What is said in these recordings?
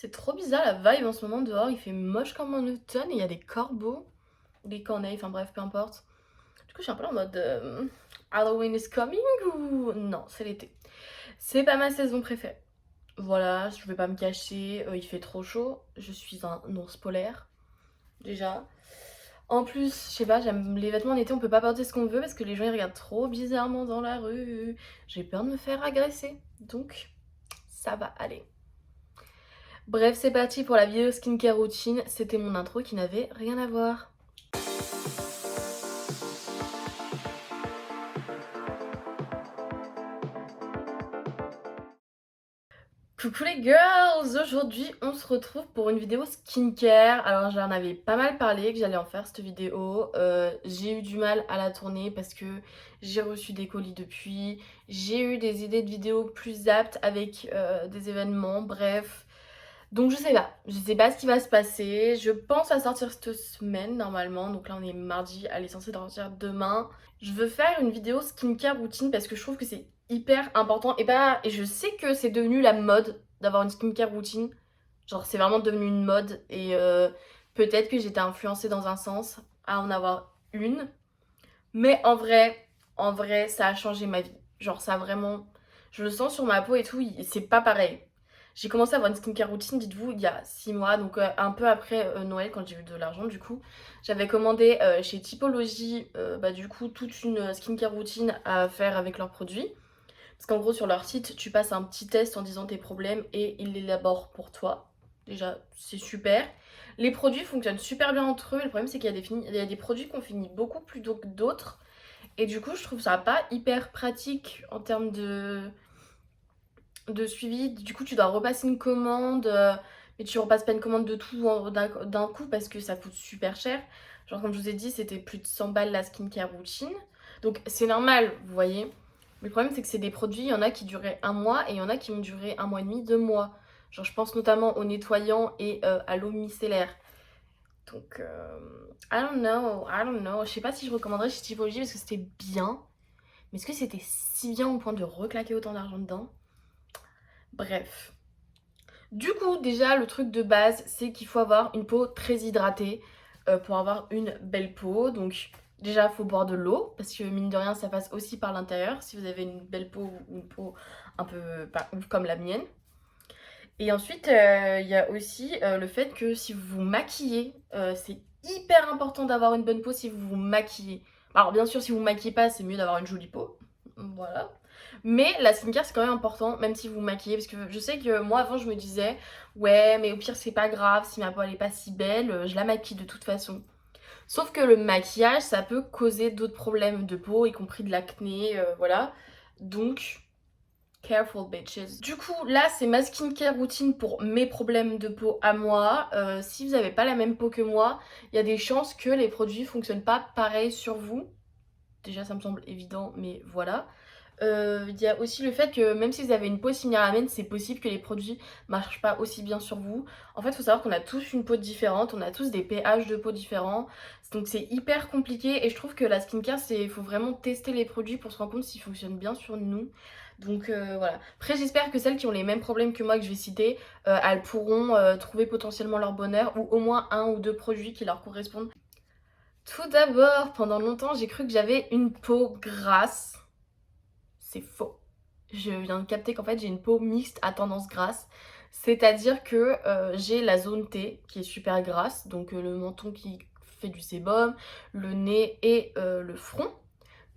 C'est trop bizarre la vibe en ce moment dehors, il fait moche comme en automne et il y a des corbeaux, des corneilles, enfin bref, peu importe. Du coup, je suis un peu en mode Halloween is coming ou non, c'est l'été. C'est pas ma saison préférée. Voilà, je vais pas me cacher, il fait trop chaud, je suis un ours polaire déjà. En plus, je sais pas, j'aime les vêtements en été, on peut pas porter ce qu'on veut parce que les gens ils regardent trop bizarrement dans la rue. J'ai peur de me faire agresser, donc ça va aller. Bref, c'est parti pour la vidéo skincare routine. C'était mon intro qui n'avait rien à voir. Coucou les girls! Aujourd'hui, on se retrouve pour une vidéo skincare. Alors, j'en avais pas mal parlé que j'allais en faire cette vidéo. J'ai eu du mal à la tourner parce que j'ai reçu des colis depuis. J'ai eu des idées de vidéos plus aptes avec des événements. Bref. Donc je sais pas ce qui va se passer. Je pense à sortir cette semaine normalement. Donc là on est mardi, elle est censée sortir demain. Je veux faire une vidéo skincare routine parce que je trouve que c'est hyper important et je sais que c'est devenu la mode d'avoir une skincare routine. Genre c'est vraiment devenu une mode et peut-être que j'étais influencée dans un sens à en avoir une. Mais en vrai ça a changé ma vie. Genre ça a vraiment, je le sens sur ma peau et tout, c'est pas pareil. J'ai commencé à avoir une skincare routine, dites-vous, il y a 6 mois, donc un peu après Noël, quand j'ai eu de l'argent, du coup. J'avais commandé chez Typologie, du coup, toute une skincare routine à faire avec leurs produits. Parce qu'en gros, sur leur site, tu passes un petit test en disant tes problèmes et ils l'élaborent pour toi. Déjà, c'est super. Les produits fonctionnent super bien entre eux. Le problème, c'est qu'il y a il y a des produits qu'on finit beaucoup plus tôt que d'autres. Et du coup, je trouve ça pas hyper pratique en termes de suivi. Du coup, tu dois repasser une commande, mais tu repasses pas une commande de tout d'un coup parce que ça coûte super cher. Genre, comme je vous ai dit, c'était plus de 100 balles la skincare routine. Donc, c'est normal, vous voyez. Mais le problème, c'est que c'est des produits, il y en a qui duraient un mois et il y en a qui vont durer un mois et demi, 2 mois. Genre, je pense notamment aux nettoyants et à l'eau micellaire. Donc, I don't know. Je sais pas si je recommanderais chez Typologie parce que c'était bien. Mais est-ce que c'était si bien au point de reclaquer autant d'argent dedans? Bref. Du coup, déjà, le truc de base, c'est qu'il faut avoir une peau très hydratée pour avoir une belle peau. Donc, déjà, il faut boire de l'eau parce que mine de rien, ça passe aussi par l'intérieur si vous avez une belle peau ou une peau un peu pas ouf comme la mienne. Et ensuite, il y a aussi le fait que si vous vous maquillez, c'est hyper important d'avoir une bonne peau si vous vous maquillez. Alors, bien sûr, si vous vous maquillez pas, c'est mieux d'avoir une jolie peau. Voilà. Mais la skincare, c'est quand même important, même si vous vous maquillez. Parce que je sais que moi, avant, je me disais, ouais, mais au pire, c'est pas grave. Si ma peau, elle est pas si belle, je la maquille de toute façon. Sauf que le maquillage, ça peut causer d'autres problèmes de peau, y compris de l'acné, voilà. Donc, careful bitches. Du coup, là, c'est ma skincare routine pour mes problèmes de peau à moi. Si vous n'avez pas la même peau que moi, il y a des chances que les produits fonctionnent pas pareil sur vous. Déjà, ça me semble évident, mais voilà. Il y a aussi le fait que même si vous avez une peau similaire à la mienne, c'est possible que les produits marchent pas aussi bien sur vous. En fait, il faut savoir qu'on a tous une peau différente, on a tous des pH de peau différents. Donc c'est hyper compliqué et je trouve que la skincare, il faut vraiment tester les produits pour se rendre compte s'ils fonctionnent bien sur nous. Donc voilà. Après, j'espère que celles qui ont les mêmes problèmes que moi que je vais citer, elles pourront trouver potentiellement leur bonheur ou au moins un ou deux produits qui leur correspondent. Tout d'abord, pendant longtemps, j'ai cru que j'avais une peau grasse. C'est faux. Je viens de capter qu'en fait j'ai une peau mixte à tendance grasse. C'est-à-dire que j'ai la zone T qui est super grasse, donc le menton qui fait du sébum, le nez et le front.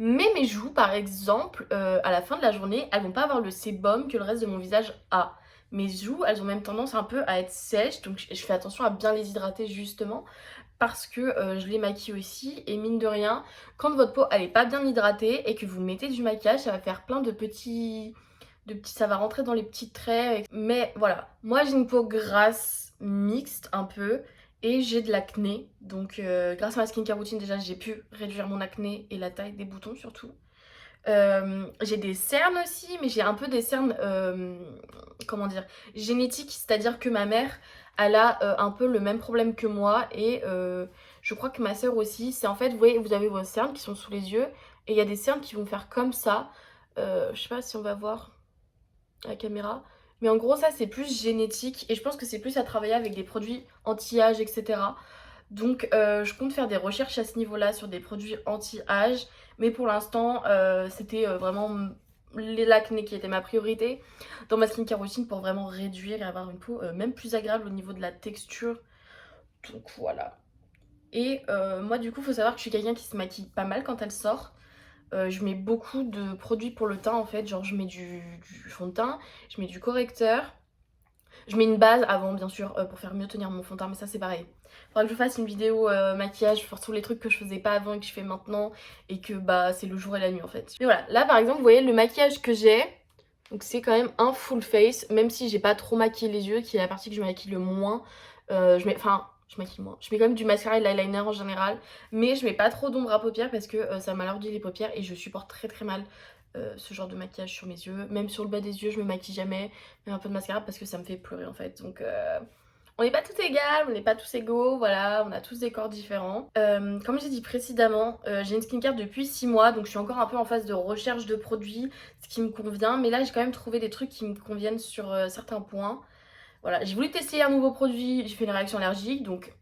Mais mes joues par exemple, à la fin de la journée, elles vont pas avoir le sébum que le reste de mon visage a. Mes joues, elles ont même tendance un peu à être sèches, donc je fais attention à bien les hydrater justement parce que je les maquille aussi et mine de rien, quand votre peau elle est pas bien hydratée et que vous mettez du maquillage, ça va faire plein ça va rentrer dans les petits traits. Mais voilà, moi j'ai une peau grasse mixte un peu et j'ai de l'acné. Donc grâce à ma skincare routine déjà j'ai pu réduire mon acné et la taille des boutons surtout. J'ai des cernes aussi, mais j'ai un peu des cernes, comment dire, génétiques, c'est-à-dire que ma mère, elle a un peu le même problème que moi et je crois que ma soeur aussi. C'est en fait, vous voyez, vous avez vos cernes qui sont sous les yeux et il y a des cernes qui vont faire comme ça. Je sais pas si on va voir à la caméra, Mais en gros ça c'est plus génétique et je pense que c'est plus à travailler avec des produits anti-âge etc. Donc je compte faire des recherches à ce niveau-là sur des produits anti-âge. Mais pour l'instant c'était vraiment l'acné qui était ma priorité dans ma skincare routine pour vraiment réduire et avoir une peau même plus agréable au niveau de la texture. Donc voilà. Et moi du coup faut savoir que je suis quelqu'un qui se maquille pas mal quand elle sort. Je mets beaucoup de produits pour le teint en fait, genre je mets du fond de teint, je mets du correcteur, je mets une base avant bien sûr pour faire mieux tenir mon fond de teint, mais ça c'est pareil. Faudra que je fasse une vidéo maquillage sur tous les trucs que je faisais pas avant et que je fais maintenant et que bah c'est le jour et la nuit en fait. Mais voilà, là par exemple vous voyez le maquillage que j'ai, donc c'est quand même un full face, même si j'ai pas trop maquillé les yeux, qui est la partie que je maquille le moins. Je maquille moins. Je mets quand même du mascara et de l'eyeliner en général, mais je mets pas trop d'ombre à paupières parce que ça m'alourdit les paupières et je supporte très très mal ce genre de maquillage sur mes yeux. Même sur le bas des yeux, je me maquille jamais, même un peu de mascara parce que ça me fait pleurer en fait. Donc on n'est pas tous égales, on n'est pas tous égaux, voilà, on a tous des corps différents. Comme j'ai dit précédemment, j'ai une skincare depuis 6 mois, donc je suis encore un peu en phase de recherche de produits, ce qui me convient. Mais là, j'ai quand même trouvé des trucs qui me conviennent sur certains points. Voilà, j'ai voulu tester un nouveau produit, j'ai fait une réaction allergique, donc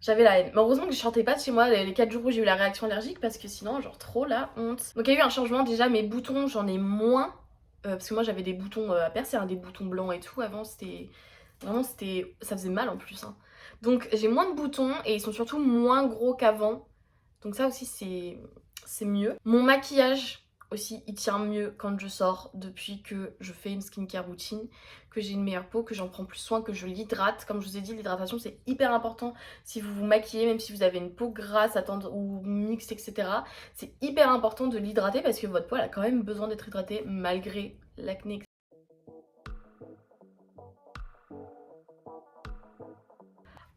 j'avais la haine. Mais heureusement que je sortais pas de chez moi les 4 jours où j'ai eu la réaction allergique, parce que sinon, genre trop la honte. Donc il y a eu un changement, déjà mes boutons, j'en ai moins. Parce que moi j'avais des boutons à percer, hein, des boutons blancs et tout. Avant c'était... Vraiment c'était... ça faisait mal en plus. Hein. Donc j'ai moins de boutons et ils sont surtout moins gros qu'avant. Donc ça aussi c'est mieux. Mon maquillage aussi il tient mieux quand je sors depuis que je fais une skincare routine, que j'ai une meilleure peau, que j'en prends plus soin, que je l'hydrate. Comme je vous ai dit, l'hydratation c'est hyper important si vous vous maquillez, même si vous avez une peau grasse ou mixte etc. C'est hyper important de l'hydrater parce que votre peau elle a quand même besoin d'être hydratée malgré l'acné.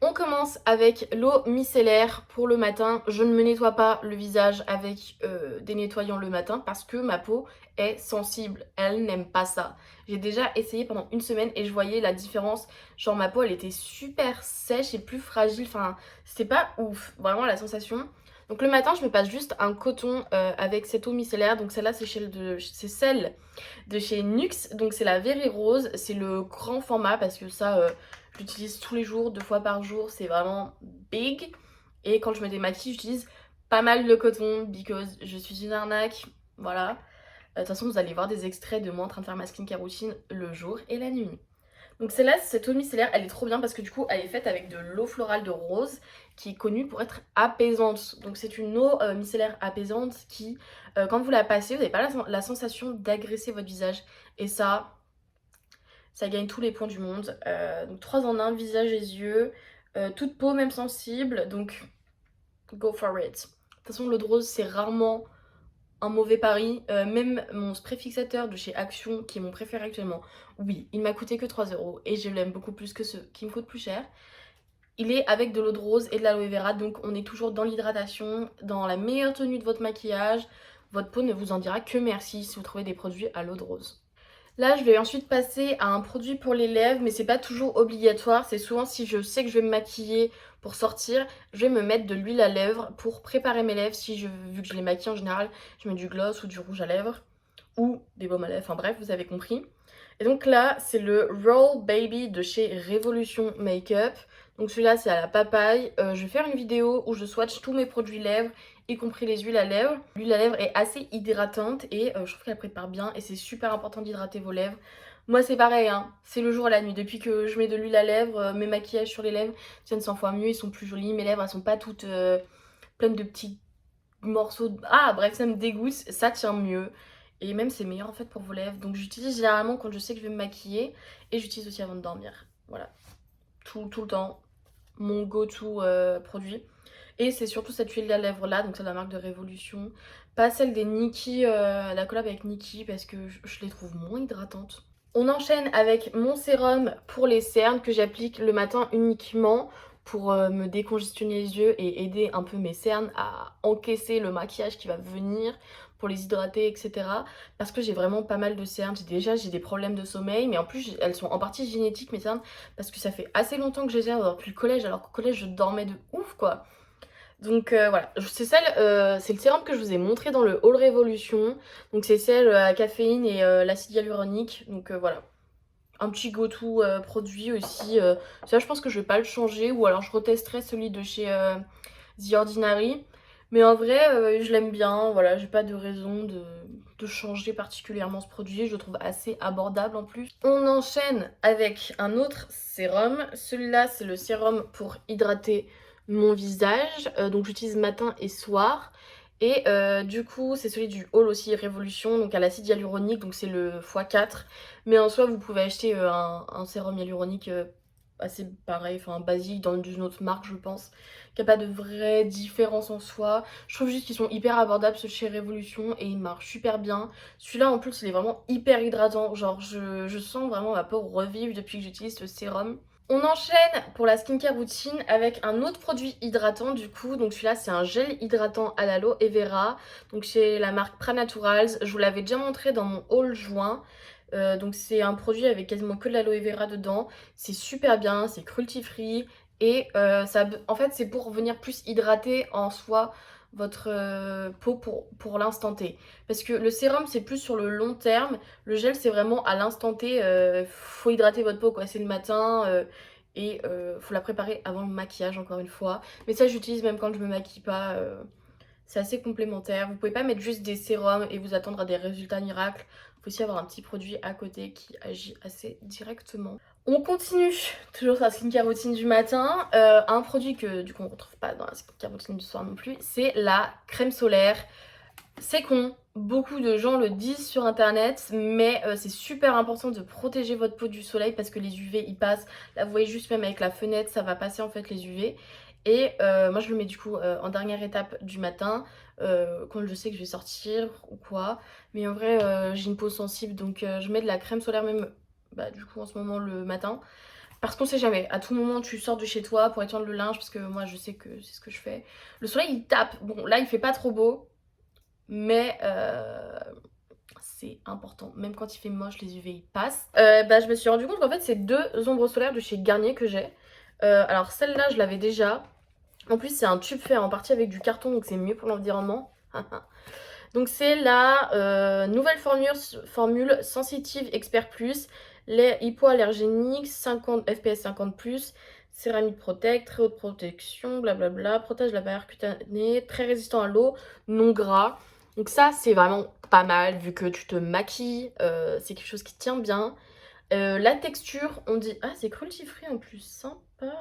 On commence avec l'eau micellaire pour le matin. Je ne me nettoie pas le visage avec des nettoyants le matin parce que ma peau est sensible. Elle n'aime pas ça. J'ai déjà essayé pendant une semaine et je voyais la différence. Genre ma peau elle était super sèche et plus fragile. Enfin c'était pas ouf. Vraiment la sensation. Donc le matin je me passe juste un coton avec cette eau micellaire. Donc celle-là c'est celle de chez NYX. Donc c'est la Very Rose. C'est le grand format parce que ça... je l'utilise tous les jours, 2 fois par jour, c'est vraiment big. Et quand je me démaquille, j'utilise pas mal de coton because je suis une arnaque. Voilà. De toute façon, vous allez voir des extraits de moi en train de faire ma skincare routine le jour et la nuit. Donc celle-là, cette eau micellaire, elle est trop bien parce que du coup, elle est faite avec de l'eau florale de rose qui est connue pour être apaisante. Donc c'est une eau micellaire apaisante qui, quand vous la passez, vous n'avez pas la sensation d'agresser votre visage. Et ça gagne tous les points du monde. Donc 3 en 1, visage et yeux. Toute peau, même sensible. Donc go for it. De toute façon, l'eau de rose, c'est rarement un mauvais pari. Même mon spray fixateur de chez Action, qui est mon préféré actuellement, oui, il m'a coûté que 3 € et je l'aime beaucoup plus que ceux qui me coûtent plus cher. Il est avec de l'eau de rose et de l'aloe vera, donc on est toujours dans l'hydratation, dans la meilleure tenue de votre maquillage. Votre peau ne vous en dira que merci si vous trouvez des produits à l'eau de rose. Là, je vais ensuite passer à un produit pour les lèvres, mais c'est pas toujours obligatoire. C'est souvent si je sais que je vais me maquiller pour sortir, je vais me mettre de l'huile à lèvres pour préparer mes lèvres. Vu que je les maquille en général, je mets du gloss ou du rouge à lèvres ou des baumes à lèvres, enfin bref, vous avez compris. Et donc là, c'est le Roll Baby de chez Revolution Makeup. Donc celui-là, c'est à la papaye. Je vais faire une vidéo où je swatch tous mes produits lèvres, y compris les huiles à lèvres. L'huile à lèvres est assez hydratante et je trouve qu'elle prépare bien et c'est super important d'hydrater vos lèvres. Moi c'est pareil, hein, c'est le jour et la nuit. Depuis que je mets de l'huile à lèvres, mes maquillages sur les lèvres tiennent 100 fois mieux, ils sont plus jolis. Mes lèvres elles sont pas toutes pleines de petits morceaux. Ah bref, ça me dégoûte, ça tient mieux. Et même c'est meilleur en fait pour vos lèvres. Donc j'utilise généralement quand je sais que je vais me maquiller et j'utilise aussi avant de dormir. Voilà, tout le temps, mon go-to produit. Et c'est surtout cette huile à lèvres là, donc c'est la marque de Révolution. Pas celle des Nikki, la collab avec Nikki parce que je les trouve moins hydratantes. On enchaîne avec mon sérum pour les cernes que j'applique le matin uniquement pour me décongestionner les yeux et aider un peu mes cernes à encaisser le maquillage qui va venir, pour les hydrater etc. Parce que j'ai vraiment pas mal de cernes, j'ai des problèmes de sommeil, mais en plus elles sont en partie génétiques mes cernes, parce que ça fait assez longtemps que je les ai depuis le collège, alors qu'au collège je dormais de ouf quoi. Donc voilà, c'est celle, c'est le sérum que je vous ai montré dans le haul Révolution. Donc c'est celle à caféine et l'acide hyaluronique. Donc voilà, un petit go-to produit aussi. Ça je pense que je vais pas le changer ou alors je retesterai celui de chez The Ordinary. Mais en vrai, je l'aime bien, voilà, j'ai pas de raison de changer particulièrement ce produit, je le trouve assez abordable en plus. On enchaîne avec un autre sérum, celui-là c'est le sérum pour hydrater mon visage, donc j'utilise matin et soir. Et du coup c'est celui du Haul aussi Révolution, donc à l'acide hyaluronique, donc c'est le x4. Mais en soi vous pouvez acheter un sérum hyaluronique assez pareil, enfin basique dans une autre marque je pense, qu'il n'y a pas de vraie différence en soi. Je trouve juste qu'ils sont hyper abordables ceux chez Révolution et ils marchent super bien. Celui-là en plus il est vraiment hyper hydratant, genre je sens vraiment ma peau revivre depuis que j'utilise ce sérum. On enchaîne pour la skincare routine avec un autre produit hydratant du coup, donc celui-là c'est un gel hydratant à l'aloe vera, donc chez la marque Pranaturals. Je vous l'avais déjà montré dans mon haul juin. Donc c'est un produit avec quasiment que de l'aloe vera dedans, c'est super bien, c'est cruelty free et en fait c'est pour venir plus hydrater en soi votre peau pour l'instant T. Parce que le sérum c'est plus sur le long terme, le gel c'est vraiment à l'instant T, faut hydrater votre peau quoi, c'est le matin et faut la préparer avant le maquillage encore une fois. Mais ça j'utilise même quand je me maquille pas. C'est assez complémentaire. Vous pouvez pas mettre juste des sérums et vous attendre à des résultats miracles. Il faut aussi avoir un petit produit à côté qui agit assez directement. On continue toujours sur la skincare routine du matin. Un produit que du coup on retrouve pas dans la skincare routine du soir non plus, c'est la crème solaire. C'est con, beaucoup de gens le disent sur internet, mais c'est super important de protéger votre peau du soleil parce que les UV ils passent. Là vous voyez juste même avec la fenêtre ça va passer en fait les UV. Et moi je le mets du coup en dernière étape du matin quand je sais que je vais sortir ou quoi. Mais en vrai j'ai une peau sensible donc je mets de la crème solaire même du coup en ce moment le matin. Parce qu'on sait jamais, à tout moment tu sors de chez toi pour étendre le linge parce que moi je sais que c'est ce que je fais. Le soleil il tape, bon là il fait pas trop beau. Mais c'est important, même quand il fait moche, les UV ils passent. Je me suis rendu compte qu'en fait c'est deux ombres solaires de chez Garnier que j'ai. Alors celle-là je l'avais déjà. En plus c'est un tube fait en partie avec du carton donc c'est mieux pour l'environnement. Donc c'est la nouvelle formule Sensitive Expert Plus, lait hypoallergénique, 50 FPS 50+, céramique protect, très haute protection, blablabla, protège la barrière cutanée, très résistant à l'eau, non gras. Donc ça c'est vraiment pas mal vu que tu te maquilles, c'est quelque chose qui tient bien. La texture, on dit... Ah c'est cruelty free en plus, sympa.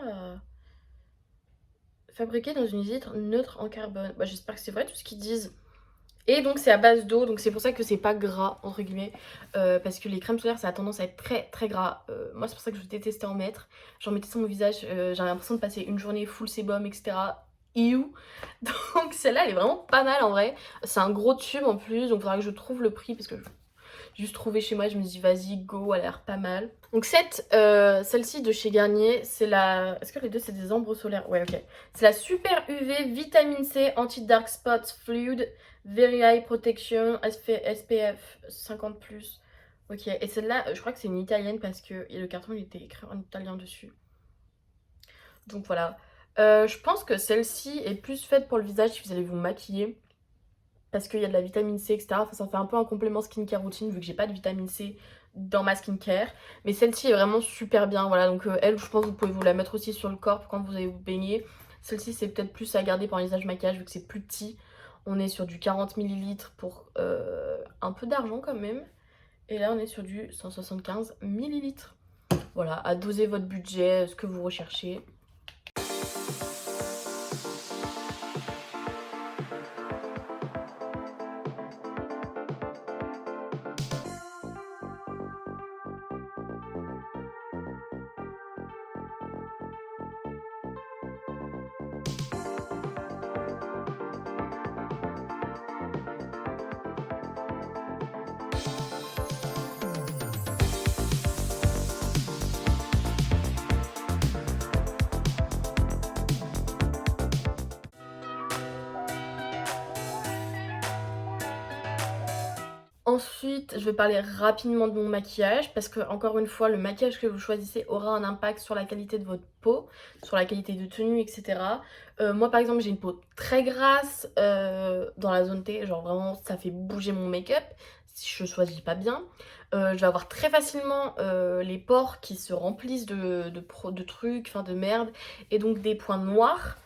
Fabriqué dans une usine neutre en carbone. J'espère que c'est vrai tout ce qu'ils disent. Et donc c'est à base d'eau, donc c'est pour ça que c'est pas gras entre guillemets, parce que les crèmes solaires ça a tendance à être très très gras. Moi c'est pour ça que je détestais en mettre. J'en mettais sur mon visage, j'avais l'impression de passer une journée full sébum etc. Ew. Donc celle-là elle est vraiment pas mal en vrai. C'est un gros tube en plus, donc il faudra que je trouve le prix parce que j'ai juste trouvé chez moi, je me dis vas-y go, elle a l'air pas mal. Donc celle-ci de chez Garnier, c'est la... Est-ce que les deux c'est des ombres solaires? Ouais ok. C'est la Super UV Vitamine C Anti-Dark Spots Fluid Very High Protection SPF 50+. Ok, et celle-là, je crois que c'est une italienne parce que le carton il était écrit en italien dessus. Donc voilà. Je pense que celle-ci est plus faite pour le visage si vous allez vous maquiller. Parce qu'il y a de la vitamine C, etc. Enfin, ça fait un peu un complément skincare routine vu que j'ai pas de vitamine C dans ma skincare. Mais celle-ci est vraiment super bien. Voilà, donc elle, je pense que vous pouvez vous la mettre aussi sur le corps pour quand vous allez vous baigner. Celle-ci, c'est peut-être plus à garder pour un visage maquillage vu que c'est plus petit. On est sur du 40 ml pour un peu d'argent quand même. Et là, on est sur du 175 ml. Voilà, à doser votre budget, ce que vous recherchez. Ensuite, je vais parler rapidement de mon maquillage parce que, encore une fois, le maquillage que vous choisissez aura un impact sur la qualité de votre peau, sur la qualité de tenue, etc. Moi, par exemple, j'ai une peau très grasse dans la zone T, genre vraiment, ça fait bouger mon make-up si je choisis pas bien. Je vais avoir très facilement les pores qui se remplissent de trucs, enfin de merde, et donc des points noirs.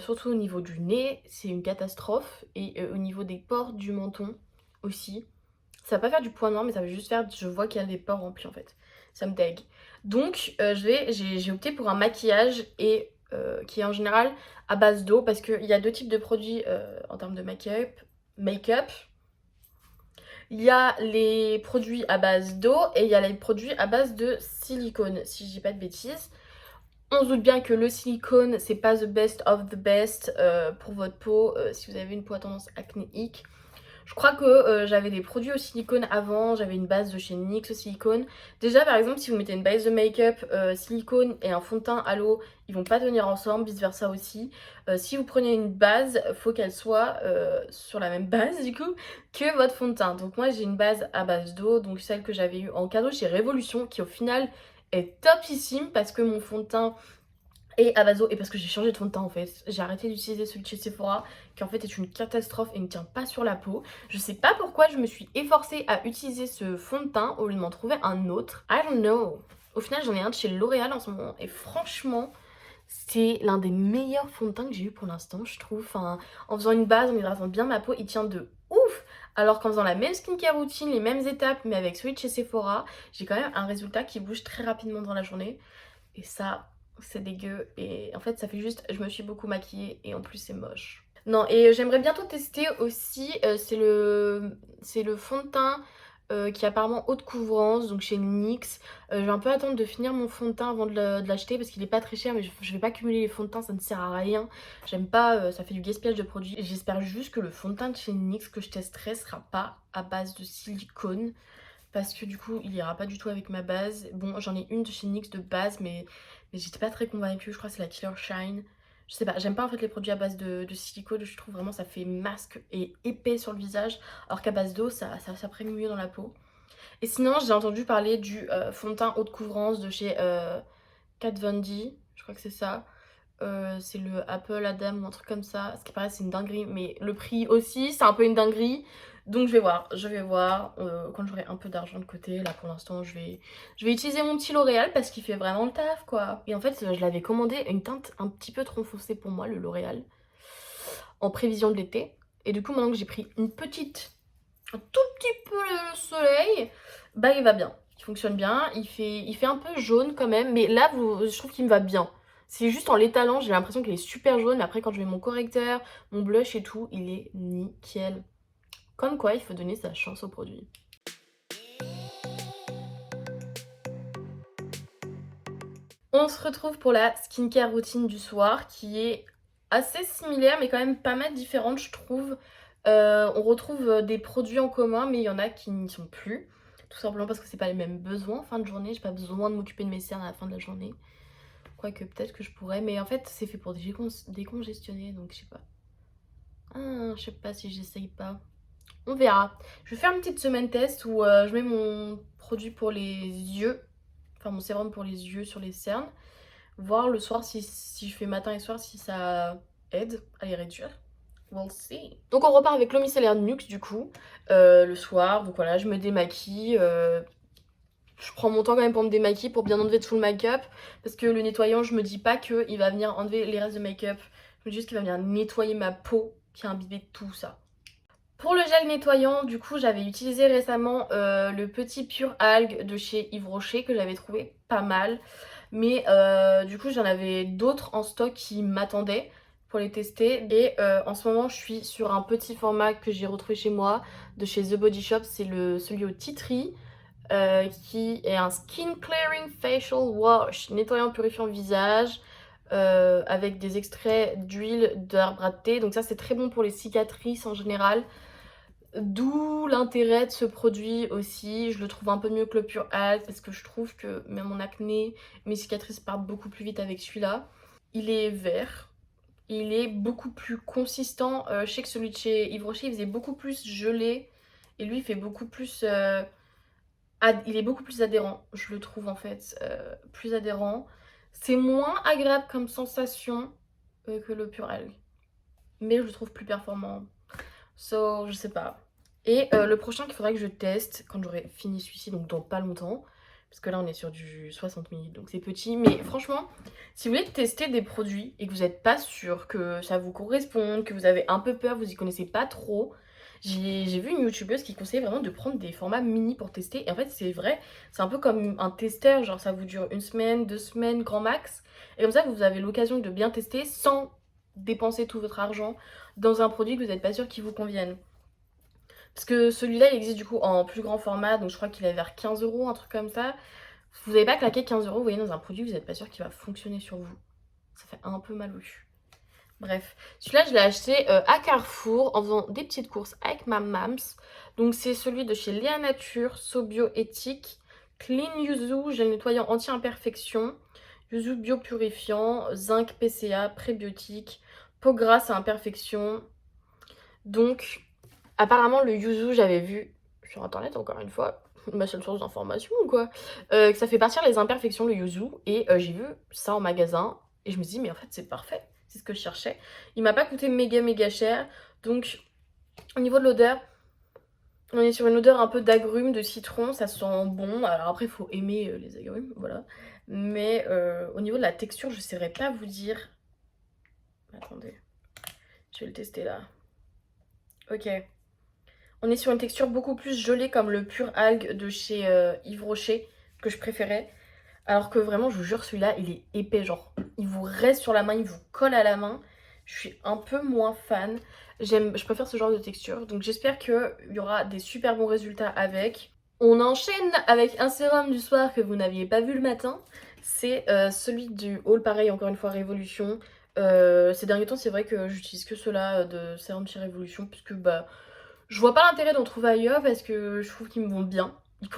Surtout au niveau du nez, c'est une catastrophe. Et au niveau des pores du menton aussi. Ça va pas faire du point noir, mais ça va juste faire, je vois qu'il y a des pores remplis en fait. Ça me dégue. Donc j'ai opté pour un maquillage et qui est en général à base d'eau parce qu'il y a deux types de produits en termes de make-up. Il y a les produits à base d'eau et il y a les produits à base de silicone, si je dis pas de bêtises. On se doute bien que le silicone, c'est pas the best of the best pour votre peau si vous avez une peau à tendance acnéique. Je crois que j'avais des produits au silicone avant, j'avais une base de chez NYX au silicone. Déjà par exemple si vous mettez une base de make-up silicone et un fond de teint à l'eau, ils vont pas tenir ensemble, vice versa aussi. Si vous prenez une base, faut qu'elle soit sur la même base du coup que votre fond de teint. Donc moi j'ai une base à base d'eau, donc celle que j'avais eue en cadeau chez Révolution qui au final est topissime parce que mon fond de teint et à base d'eau, et parce que j'ai changé de fond de teint en fait. J'ai arrêté d'utiliser celui de chez Sephora, qui en fait est une catastrophe et ne tient pas sur la peau. Je sais pas pourquoi je me suis efforcée à utiliser ce fond de teint au lieu de m'en trouver un autre. I don't know. Au final, j'en ai un de chez L'Oréal en ce moment, et franchement, c'est l'un des meilleurs fonds de teint que j'ai eu pour l'instant, je trouve. Enfin, en faisant une base, en hydratant bien ma peau, il tient de ouf. Alors qu'en faisant la même skincare routine, les mêmes étapes, mais avec celui de chez Sephora, j'ai quand même un résultat qui bouge très rapidement dans la journée. Et ça, c'est dégueu. Et en fait, ça fait juste, je me suis beaucoup maquillée et en plus, c'est moche. Non, et j'aimerais bientôt tester aussi, c'est le fond de teint qui est apparemment haute couvrance, donc chez NYX. Je vais un peu attendre de finir mon fond de teint avant de l'acheter parce qu'il est pas très cher, mais je vais pas cumuler les fonds de teint, ça ne sert à rien. J'aime pas, ça fait du gaspillage de produits. J'espère juste que le fond de teint de chez NYX que je testerai sera pas à base de silicone. Parce que du coup, il ira pas du tout avec ma base. Bon, j'en ai une de chez NYX de base, mais j'étais pas très convaincue. Je crois que c'est la Killer Shine. Je sais pas, j'aime pas en fait les produits à base de silicone. Je trouve vraiment ça fait masque et épais sur le visage. Alors qu'à base d'eau, ça s'imprègne mieux dans la peau. Et sinon, j'ai entendu parler du fond de teint haute couvrance de chez Kat Von D. Je crois que c'est ça. C'est le Apple Adam ou un truc comme ça. Ce qui paraît c'est une dinguerie, mais le prix aussi c'est un peu une dinguerie. Donc je vais voir quand j'aurai un peu d'argent de côté. Là pour l'instant je vais utiliser mon petit L'Oréal parce qu'il fait vraiment le taf quoi. Et en fait je l'avais commandé une teinte un petit peu trop foncée pour moi, le L'Oréal, en prévision de l'été. Et du coup maintenant que j'ai pris un tout petit peu le soleil, bah il va bien. Il fonctionne bien, il fait un peu jaune quand même, mais là je trouve qu'il me va bien. C'est juste en l'étalant, j'ai l'impression qu'il est super jaune, mais après quand je mets mon correcteur, mon blush et tout, il est nickel. Comme quoi, il faut donner sa chance au produit. On se retrouve pour la skincare routine du soir qui est assez similaire mais quand même pas mal différente je trouve. On retrouve des produits en commun mais il y en a qui n'y sont plus. Tout simplement parce que c'est pas les mêmes besoins en fin de journée. J'ai pas besoin de m'occuper de mes cernes à la fin de la journée. Quoique peut-être que je pourrais, mais en fait c'est fait pour décongestionner donc je sais pas. Je sais pas si j'essaye pas. On verra. Je vais faire une petite semaine test où je mets mon produit pour les yeux, enfin mon sérum pour les yeux sur les cernes. Voir le soir si je fais matin et soir si ça aide à les réduire. We'll see. Donc on repart avec l'eau micellaire Nuxe du coup, le soir. Donc voilà, je me démaquille. Je prends mon temps quand même pour me démaquiller, pour bien enlever tout le make-up. Parce que le nettoyant, je me dis pas qu'il va venir enlever les restes de make-up. Je me dis juste qu'il va venir nettoyer ma peau qui a imbibé de tout ça. Pour le gel nettoyant, du coup, j'avais utilisé récemment le petit Pure Algue de chez Yves Rocher que j'avais trouvé pas mal. Mais du coup, j'en avais d'autres en stock qui m'attendaient pour les tester. Et en ce moment, je suis sur un petit format que j'ai retrouvé chez moi de chez The Body Shop. C'est celui au tea tree qui est un Skin Clearing Facial Wash, nettoyant purifiant visage. Avec des extraits d'huile d'arbre à thé. Donc ça, c'est très bon pour les cicatrices en général. D'où l'intérêt de ce produit aussi. Je le trouve un peu mieux que le Pure Alg parce que je trouve que même mon acné, mes cicatrices partent beaucoup plus vite avec celui-là. Il est vert. Il est beaucoup plus consistant. Je sais que celui de chez Yves Rocher, il faisait beaucoup plus gelé Et lui, il fait beaucoup plus... il est beaucoup plus adhérent, je le trouve en fait. Plus adhérent. C'est moins agréable comme sensation que le Pure Algue. Mais je le trouve plus performant. So, je sais pas. Et le prochain qu'il faudrait que je teste quand j'aurai fini celui-ci, donc dans pas longtemps. Parce que là, on est sur du 60 minutes, donc c'est petit. Mais franchement, si vous voulez tester des produits et que vous n'êtes pas sûr que ça vous corresponde, que vous avez un peu peur, vous y connaissez pas trop, j'ai vu une youtubeuse qui conseillait vraiment de prendre des formats mini pour tester. Et en fait, c'est vrai, c'est un peu comme un testeur, genre ça vous dure 1 semaine, 2 semaines, grand max. Et comme ça, vous avez l'occasion de bien tester sans dépenser tout votre argent dans un produit que vous n'êtes pas sûr qu'il vous convienne. Parce que celui-là, il existe du coup en plus grand format, donc je crois qu'il est vers 15 euros, un truc comme ça. Vous n'avez pas claqué 15 euros, vous voyez, dans un produit, vous n'êtes pas sûr qu'il va fonctionner sur vous. Ça fait un peu mal au cul. Bref, celui-là, je l'ai acheté à Carrefour en faisant des petites courses avec ma mams. Donc c'est celui de chez Léa Nature, Sobio Éthique, Clean Yuzu, gel nettoyant anti-imperfection, Yuzu biopurifiant, zinc PCA, prébiotique, peau grasse à imperfection. Donc, apparemment, le yuzu, j'avais vu sur internet, encore une fois, ma seule source d'information ou quoi, que ça fait partir les imperfections, le yuzu, et j'ai vu ça en magasin, et je me dis, mais en fait, c'est parfait, c'est ce que je cherchais. Il m'a pas coûté méga cher, donc au niveau de l'odeur, on est sur une odeur un peu d'agrumes, de citron, ça sent bon. Alors après, il faut aimer les agrumes, voilà. Mais au niveau de la texture, je ne saurais pas vous dire. Attendez, je vais le tester là. Ok. On est sur une texture beaucoup plus gelée comme le Pur Algue de chez Yves Rocher, que je préférais. Alors que vraiment, je vous jure, celui-là, il est épais, genre, il vous reste sur la main, il vous colle à la main. Je suis un peu moins fan. Je préfère ce genre de texture. Donc j'espère qu'il y aura des super bons résultats avec. On enchaîne avec un sérum du soir que vous n'aviez pas vu le matin. C'est celui du haul, pareil, encore une fois, Révolution. Ces derniers temps, c'est vrai que j'utilise que ceux-là de sérum chez Révolution, puisque bah, je vois pas l'intérêt d'en trouver ailleurs parce que je trouve qu'ils me vont bien.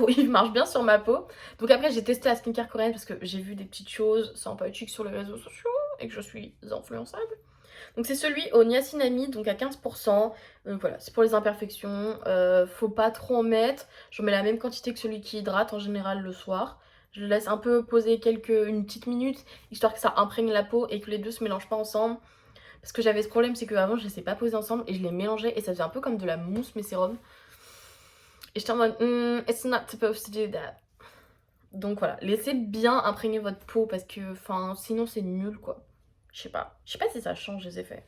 Ils marchent bien sur ma peau. Donc après, j'ai testé la skincare coréenne parce que j'ai vu des petites choses sympathiques sur les réseaux sociaux et que je suis influençable. Donc c'est celui au niacinamide, donc à 15%. Donc voilà, c'est pour les imperfections. Faut pas trop en mettre. J'en mets la même quantité que celui qui hydrate en général le soir. Je le laisse un peu poser une petite minute, histoire que ça imprègne la peau et que les deux se mélangent pas ensemble. Parce que j'avais ce problème, c'est qu'avant je les laissais pas poser ensemble et je les mélangeais et ça faisait un peu comme de la mousse mes sérums. Et j'étais en mode, it's not supposed to do that. Donc voilà, laissez bien imprégner votre peau parce que sinon c'est nul quoi. Je sais pas si ça change les effets.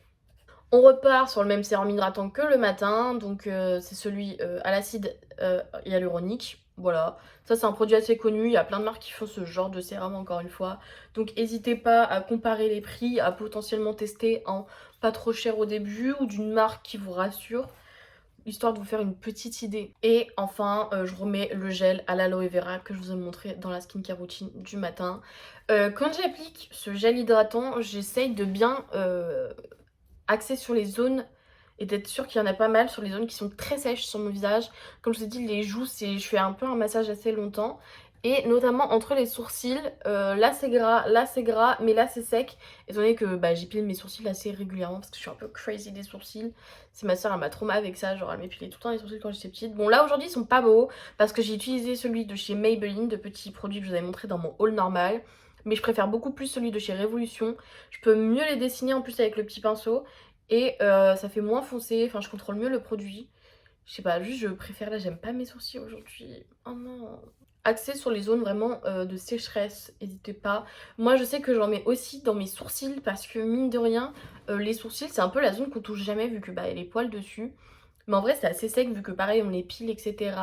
On repart sur le même sérum hydratant que le matin, donc c'est celui à l'acide hyaluronique. Voilà, ça c'est un produit assez connu, il y a plein de marques qui font ce genre de sérum encore une fois. Donc n'hésitez pas à comparer les prix, à potentiellement tester en pas trop cher au début ou d'une marque qui vous rassure, histoire de vous faire une petite idée. Et enfin, je remets le gel à l'aloe vera que je vous ai montré dans la skincare routine du matin. Quand j'applique ce gel hydratant, j'essaye de bien axer sur les zones et d'être sûre qu'il y en a pas mal sur les zones qui sont très sèches sur mon visage. Comme je vous ai dit, les joues, je fais un peu un massage assez longtemps. Et notamment entre les sourcils, là c'est gras, mais là c'est sec. Étant donné que bah, j'épile mes sourcils assez régulièrement parce que je suis un peu crazy des sourcils. C'est ma soeur, elle m'a trauma avec ça, genre elle m'épilait tout le temps les sourcils quand j'étais petite. Bon là aujourd'hui ils sont pas beaux parce que j'ai utilisé celui de chez Maybelline, de petits produits que je vous avais montré dans mon haul normal. Mais je préfère beaucoup plus celui de chez Révolution. Je peux mieux les dessiner en plus avec le petit pinceau. Et ça fait moins foncé, enfin je contrôle mieux le produit. Je sais pas, juste je préfère, là j'aime pas mes sourcils aujourd'hui. Oh non. Axé sur les zones vraiment de sécheresse, n'hésitez pas. Moi je sais que j'en mets aussi dans mes sourcils parce que mine de rien, les sourcils c'est un peu la zone qu'on touche jamais vu que bah, y a les poils dessus. Mais en vrai c'est assez sec vu que pareil on les pile etc.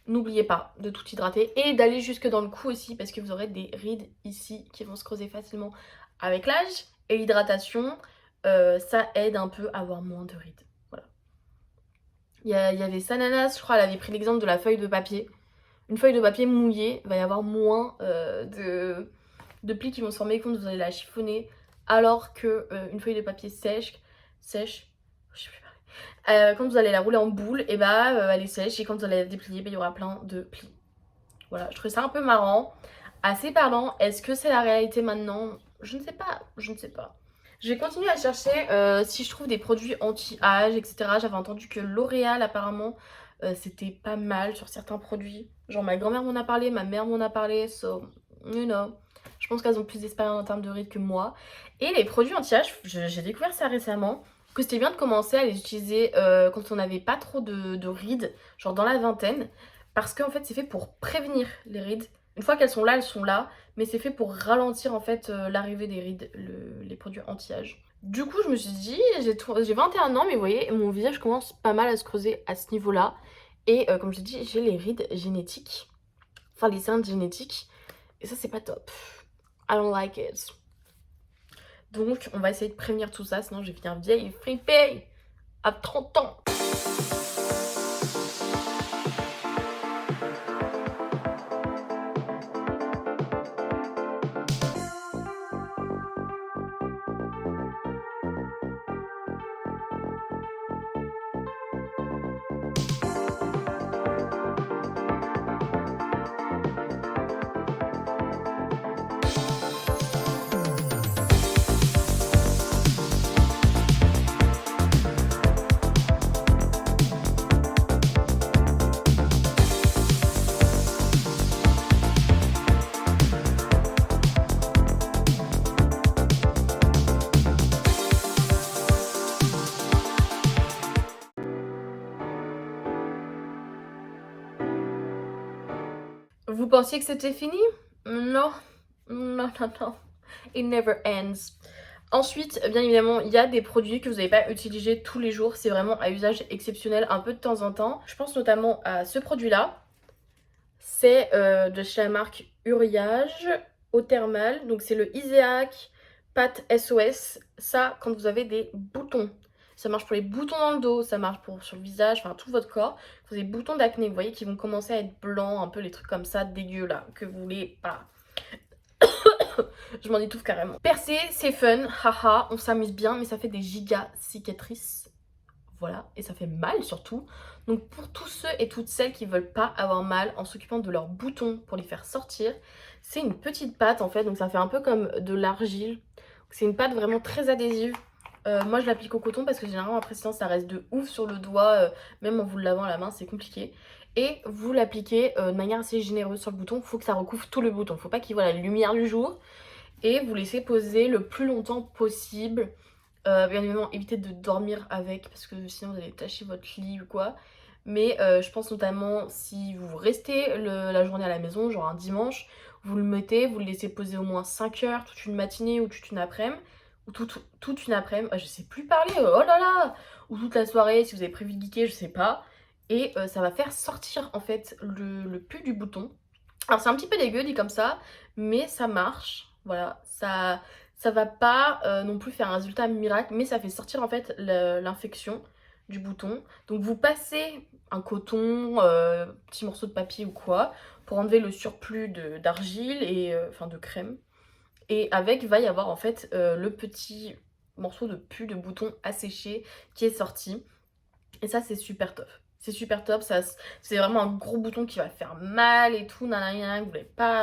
N'oubliez pas de tout hydrater et d'aller jusque dans le cou aussi parce que vous aurez des rides ici qui vont se creuser facilement avec l'âge et l'hydratation. Ça aide un peu à avoir moins de rides. Voilà. Il y avait Sananas, je crois, elle avait pris l'exemple de la feuille de papier. Une feuille de papier mouillée, il va y avoir moins de plis qui vont se former quand vous allez la chiffonner. Alors que une feuille de papier sèche, je sais plus parler. Quand vous allez la rouler en boule, et bah elle est sèche et quand vous allez la déplier, bah, il y aura plein de plis. Voilà, je trouvais ça un peu marrant, assez parlant. Est-ce que c'est la réalité maintenant? Je ne sais pas, je ne sais pas. Je vais continuer à chercher si je trouve des produits anti-âge, etc. J'avais entendu que L'Oréal, apparemment, c'était pas mal sur certains produits. Genre, ma grand-mère m'en a parlé, ma mère m'en a parlé, so, you know. Je pense qu'elles ont plus d'expérience en termes de rides que moi. Et les produits anti-âge, j'ai découvert ça récemment, que c'était bien de commencer à les utiliser quand on n'avait pas trop de rides, genre dans la vingtaine, parce qu'en fait, c'est fait pour prévenir les rides. Une fois qu'elles sont là, elles sont là, mais c'est fait pour ralentir en fait l'arrivée des rides, les produits anti-âge. Du coup, je me suis dit, j'ai 21 ans, mais vous voyez, mon visage commence pas mal à se creuser à ce niveau-là. Et comme je l'ai dit, j'ai les rides génétiques, enfin les cernes génétiques, et ça, c'est pas top. I don't like it. Donc, on va essayer de prévenir tout ça, sinon je vais finir vieille et fripée à 30 ans. Vous pensiez que c'était fini? Non, non, non, non. It never ends. Ensuite, bien évidemment, il y a des produits que vous n'allez pas utiliser tous les jours. C'est vraiment à usage exceptionnel, un peu de temps en temps. Je pense notamment à ce produit-là. C'est de chez la marque Uriage, eau thermale. Donc c'est le Iséac Pâte SOS. Ça, quand vous avez des boutons. Ça marche pour les boutons dans le dos, ça marche pour sur le visage, enfin tout votre corps. Vous avez des boutons d'acné, vous voyez, qui vont commencer à être blancs, un peu les trucs comme ça, dégueux là, que vous voulez pas. Je m'en étouffe carrément. Percer, c'est fun, haha, on s'amuse bien, mais ça fait des giga cicatrices. Voilà, et ça fait mal surtout. Donc pour tous ceux et toutes celles qui veulent pas avoir mal en s'occupant de leurs boutons pour les faire sortir, c'est une petite pâte en fait, donc ça fait un peu comme de l'argile. C'est une pâte vraiment très adhésive. Moi je l'applique au coton parce que généralement après sinon ça reste de ouf sur le doigt, même en vous le lavant à la main c'est compliqué. Et vous l'appliquez de manière assez généreuse sur le bouton, il faut que ça recouvre tout le bouton, faut pas qu'il voit la lumière du jour. Et vous laissez poser le plus longtemps possible. Bien évidemment, évitez de dormir avec parce que sinon vous allez tacher votre lit ou quoi. Mais je pense notamment si vous restez la journée à la maison, genre un dimanche, vous le mettez, vous le laissez poser au moins 5 heures, toute une matinée ou toute une après-midi. Ou toute une après-midi, je sais plus parler, oh là là. Ou toute la soirée si vous avez prévu de geeker, je sais pas. Et ça va faire sortir en fait le pus du bouton. Alors c'est un petit peu dégueu dit comme ça, mais ça marche. Voilà, ça va pas non plus faire un résultat miracle, mais ça fait sortir en fait l'infection du bouton. Donc vous passez un coton, petit morceau de papier ou quoi, pour enlever le surplus d'argile et enfin de crème. Et avec va y avoir en fait le petit morceau de pus de bouton asséché qui est sorti. Et ça c'est super top. C'est super top, c'est vraiment un gros bouton qui va faire mal et tout, nanana, vous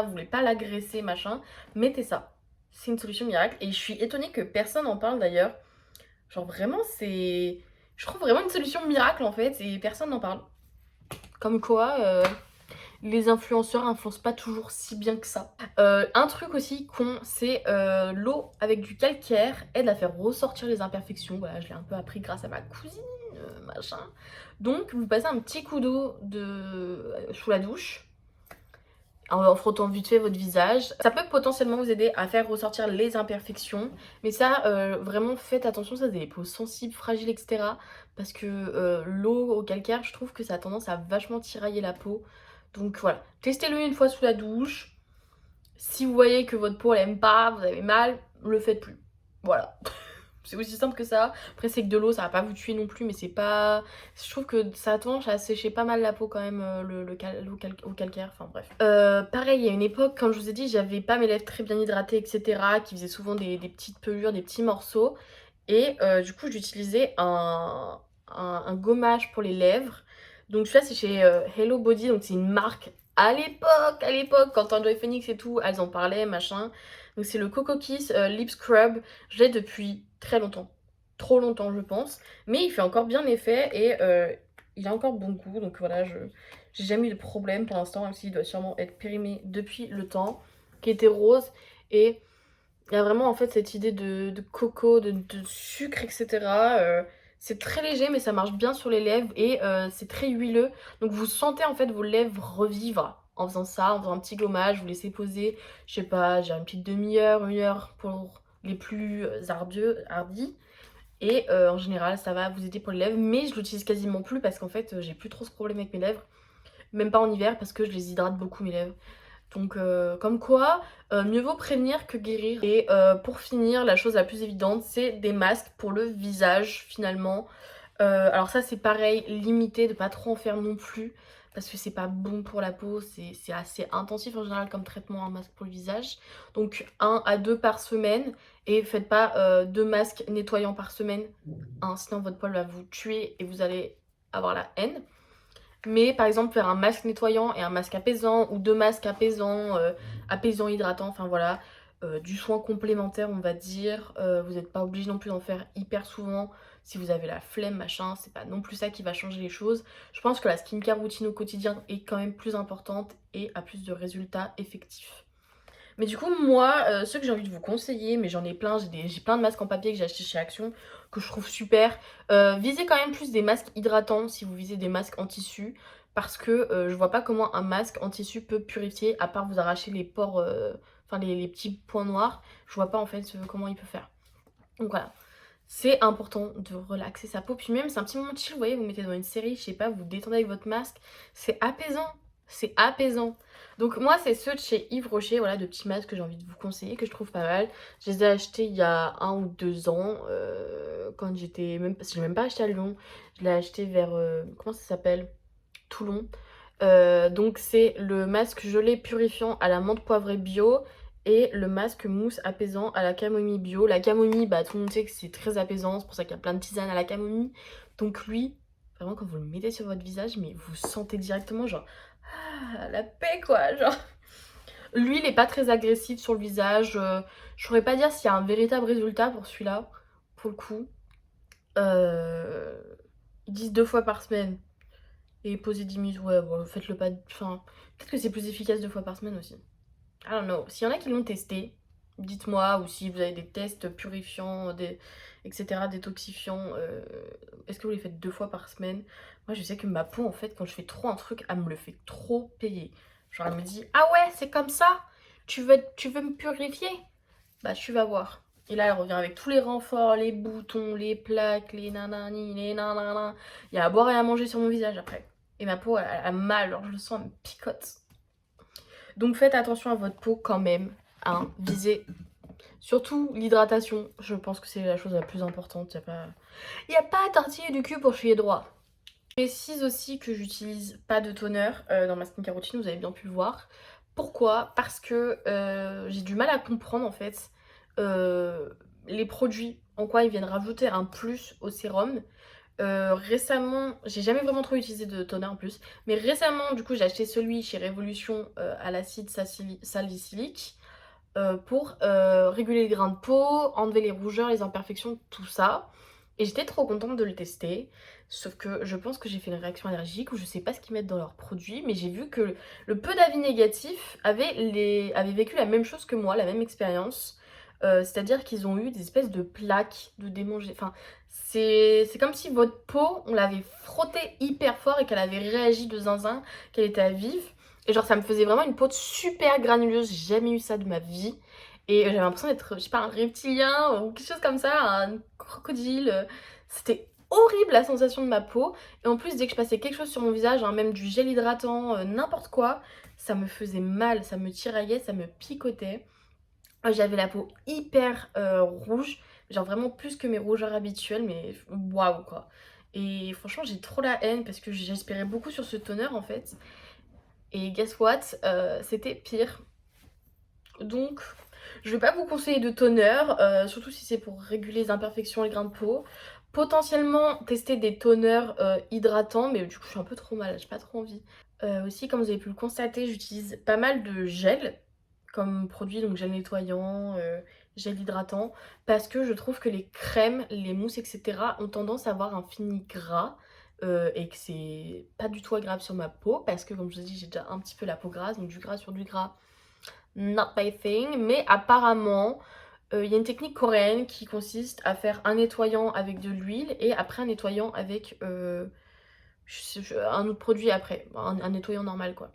voulez pas l'agresser, machin. Mettez ça. C'est une solution miracle. Et je suis étonnée que personne n'en parle d'ailleurs. Genre vraiment, c'est... Je trouve vraiment une solution miracle en fait, et personne n'en parle. Comme quoi, les influenceurs influencent pas toujours si bien que ça. Un truc aussi con, c'est l'eau avec du calcaire aide à faire ressortir les imperfections. Voilà, je l'ai un peu appris grâce à ma cousine, machin. Donc, vous passez un petit coup d'eau sous la douche en frottant vite fait votre visage. Ça peut potentiellement vous aider à faire ressortir les imperfections. Mais ça, vraiment, faites attention, ça c'est des peaux sensibles, fragiles, etc. Parce que l'eau au calcaire, je trouve que ça a tendance à vachement tirailler la peau. Donc voilà, testez-le une fois sous la douche. Si vous voyez que votre peau elle aime pas, vous avez mal, le faites plus. Voilà. C'est aussi simple que ça. Après c'est que de l'eau, ça va pas vous tuer non plus, mais c'est pas... Je trouve que ça a tendance à sécher pas mal la peau quand même, l'eau au calcaire, enfin bref. Pareil, il y a une époque, comme je vous ai dit, j'avais pas mes lèvres très bien hydratées, etc. Qui faisaient souvent des petites pelures, des petits morceaux. Et du coup j'utilisais un gommage pour les lèvres. Donc celui-là c'est chez Hello Body, donc c'est une marque à l'époque, quand Enjoy Phoenix et tout, elles en parlaient, machin. Donc c'est le Coco Kiss Lip Scrub. Je l'ai depuis très longtemps. Trop longtemps, je pense. Mais il fait encore bien effet et il a encore bon goût. Donc voilà, j'ai jamais eu de problème pour l'instant, même s'il doit sûrement être périmé depuis le temps. Qui était rose. Et il y a vraiment en fait cette idée de coco, de sucre, etc. C'est très léger mais ça marche bien sur les lèvres et c'est très huileux. Donc vous sentez en fait vos lèvres revivre en faisant ça, en faisant un petit gommage, vous laissez poser, je sais pas, j'ai une petite demi-heure, 1 heure pour les plus hardis. Et en général ça va vous aider pour les lèvres mais je l'utilise quasiment plus parce qu'en fait j'ai plus trop ce problème avec mes lèvres. Même pas en hiver parce que je les hydrate beaucoup mes lèvres. Donc comme quoi, mieux vaut prévenir que guérir. Et pour finir, la chose la plus évidente, c'est des masques pour le visage finalement. Alors ça c'est pareil, limité, de pas trop en faire non plus. Parce que c'est pas bon pour la peau, c'est assez intensif en général comme traitement un masque pour le visage. Donc 1 à 2 par semaine. Et faites pas 2 masques nettoyants par semaine. Hein, sinon votre poil va vous tuer et vous allez avoir la haine. Mais par exemple faire un masque nettoyant et un masque apaisant ou 2 masques apaisants, apaisants, hydratants, enfin voilà. Du soin complémentaire on va dire. Vous n'êtes pas obligé non plus d'en faire hyper souvent. Si vous avez la flemme machin, c'est pas non plus ça qui va changer les choses. Je pense que la skincare routine au quotidien est quand même plus importante et a plus de résultats effectifs. Mais du coup, moi, ceux que j'ai envie de vous conseiller, mais j'en ai plein, j'ai plein de masques en papier que j'ai acheté chez Action, que je trouve super. Visez quand même plus des masques hydratants si vous visez des masques en tissu, parce que je vois pas comment un masque en tissu peut purifier, à part vous arracher les pores, enfin les petits points noirs. Je vois pas en fait comment il peut faire. Donc voilà. C'est important de relaxer sa peau, puis même c'est un petit moment de chill, vous voyez, vous mettez dans une série, je sais pas, vous détendez avec votre masque, c'est apaisant, c'est apaisant. Donc moi c'est ceux de chez Yves Rocher, voilà, de petits masques que j'ai envie de vous conseiller, que je trouve pas mal. Je les ai achetés il y a 1 ou 2 ans, quand j'étais, même, je l'ai même pas acheté à Lyon, je l'ai acheté vers, comment ça s'appelle, Toulon. Donc c'est le masque gelé purifiant à la menthe poivrée bio et le masque mousse apaisant à la camomille bio. La camomille, bah tout le monde sait que c'est très apaisant, c'est pour ça qu'il y a plein de tisanes à la camomille. Donc lui, vraiment quand vous le mettez sur votre visage, mais vous sentez directement genre ah, la paix quoi, genre. Lui il est pas très agressif sur le visage, je pourrais pas dire s'il y a un véritable résultat pour celui-là, pour le coup. Ils disent 2 fois par semaine. Et poser 10 minutes, ouais, bon, faites-le pas. Enfin, peut-être que c'est plus efficace 2 fois par semaine aussi. I don't know. S'il y en a qui l'ont testé, dites-moi. Ou si vous avez des tests purifiants, etc., détoxifiants, est-ce que vous les faites 2 fois par semaine? Moi, je sais que ma peau, en fait, quand je fais trop un truc, elle me le fait trop payer. Genre, elle me dit, ah ouais, c'est comme ça? Tu veux me purifier? Bah, tu vas voir. Et là, elle revient avec tous les renforts, les boutons, les plaques, les nanani, les nanana. Il y a à boire et à manger sur mon visage après. Et ma peau, elle a mal, genre je le sens, elle me picote. Donc faites attention à votre peau quand même, hein, visez. Surtout l'hydratation, je pense que c'est la chose la plus importante. Y a pas à tortiller du cul pour chier droit. Je précise aussi que j'utilise pas de toner dans ma skincare routine, vous avez bien pu le voir. Pourquoi? Parce que j'ai du mal à comprendre en fait les produits, en quoi ils viennent rajouter un plus au sérum. Récemment, j'ai jamais vraiment trop utilisé de toner en plus, mais récemment du coup j'ai acheté celui chez Révolution à l'acide salicylique pour réguler les grains de peau, enlever les rougeurs, les imperfections, tout ça. Et j'étais trop contente de le tester, sauf que je pense que j'ai fait une réaction allergique ou je sais pas ce qu'ils mettent dans leurs produits, mais j'ai vu que le peu d'avis négatifs avaient vécu la même chose que moi, la même expérience. C'est-à-dire qu'ils ont eu des espèces de plaques, de démangeaisons. Enfin, c'est comme si votre peau, on l'avait frottée hyper fort et qu'elle avait réagi de zinzin, qu'elle était à vif. Et genre ça me faisait vraiment une peau super granuleuse, j'ai jamais eu ça de ma vie. Et j'avais l'impression d'être, je sais pas, un reptilien ou quelque chose comme ça, un crocodile. C'était horrible la sensation de ma peau. Et en plus dès que je passais quelque chose sur mon visage, hein, même du gel hydratant, n'importe quoi, ça me faisait mal, ça me tiraillait, ça me picotait. J'avais la peau hyper rouge, genre vraiment plus que mes rougeurs habituelles, mais waouh quoi. Et franchement j'ai trop la haine parce que j'espérais beaucoup sur ce toner en fait. Et guess what, c'était pire. Donc, je vais pas vous conseiller de toner, surtout si c'est pour réguler les imperfections et les grains de peau. potentiellement tester des toners hydratants, mais du coup je suis un peu trop malade, j'ai pas trop envie. Aussi, comme vous avez pu le constater, j'utilise pas mal de gel comme produit, donc gel nettoyant, gel hydratant, parce que je trouve que les crèmes, les mousses, etc. ont tendance à avoir un fini gras et que c'est pas du tout agréable sur ma peau, parce que comme je vous ai dit, j'ai déjà un petit peu la peau grasse, donc du gras sur du gras, not my thing, mais apparemment, il y a une technique coréenne qui consiste à faire un nettoyant avec de l'huile et après un nettoyant avec un autre produit après, un nettoyant normal quoi.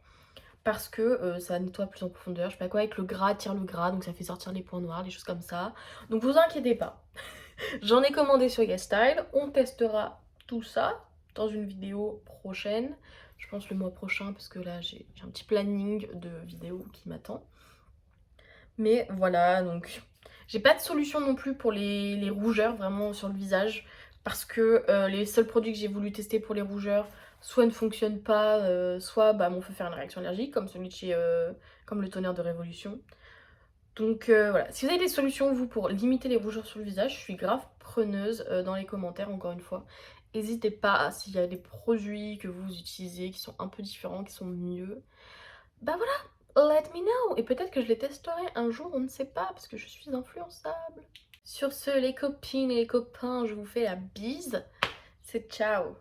Parce que ça nettoie plus en profondeur, je sais pas quoi, avec le gras, tire le gras, donc ça fait sortir les points noirs, les choses comme ça. Donc vous inquiétez pas, j'en ai commandé sur YesStyle, on testera tout ça dans une vidéo prochaine. Je pense le mois prochain parce que là j'ai un petit planning de vidéos qui m'attend. Mais voilà, donc j'ai pas de solution non plus pour les rougeurs vraiment sur le visage parce que les seuls produits que j'ai voulu tester pour les rougeurs soit ne fonctionnent pas, soit bah, m'ont fait faire une réaction allergique comme celui de chez comme le toner de Révolution. Donc voilà, si vous avez des solutions vous pour limiter les rougeurs sur le visage, je suis grave preneuse dans les commentaires encore une fois. N'hésitez pas s'il y a des produits que vous utilisez qui sont un peu différents, qui sont mieux. Bah voilà, let me know. Et peut-être que je les testerai un jour, on ne sait pas, parce que je suis influençable. Sur ce, les copines et les copains, je vous fais la bise. C'est ciao.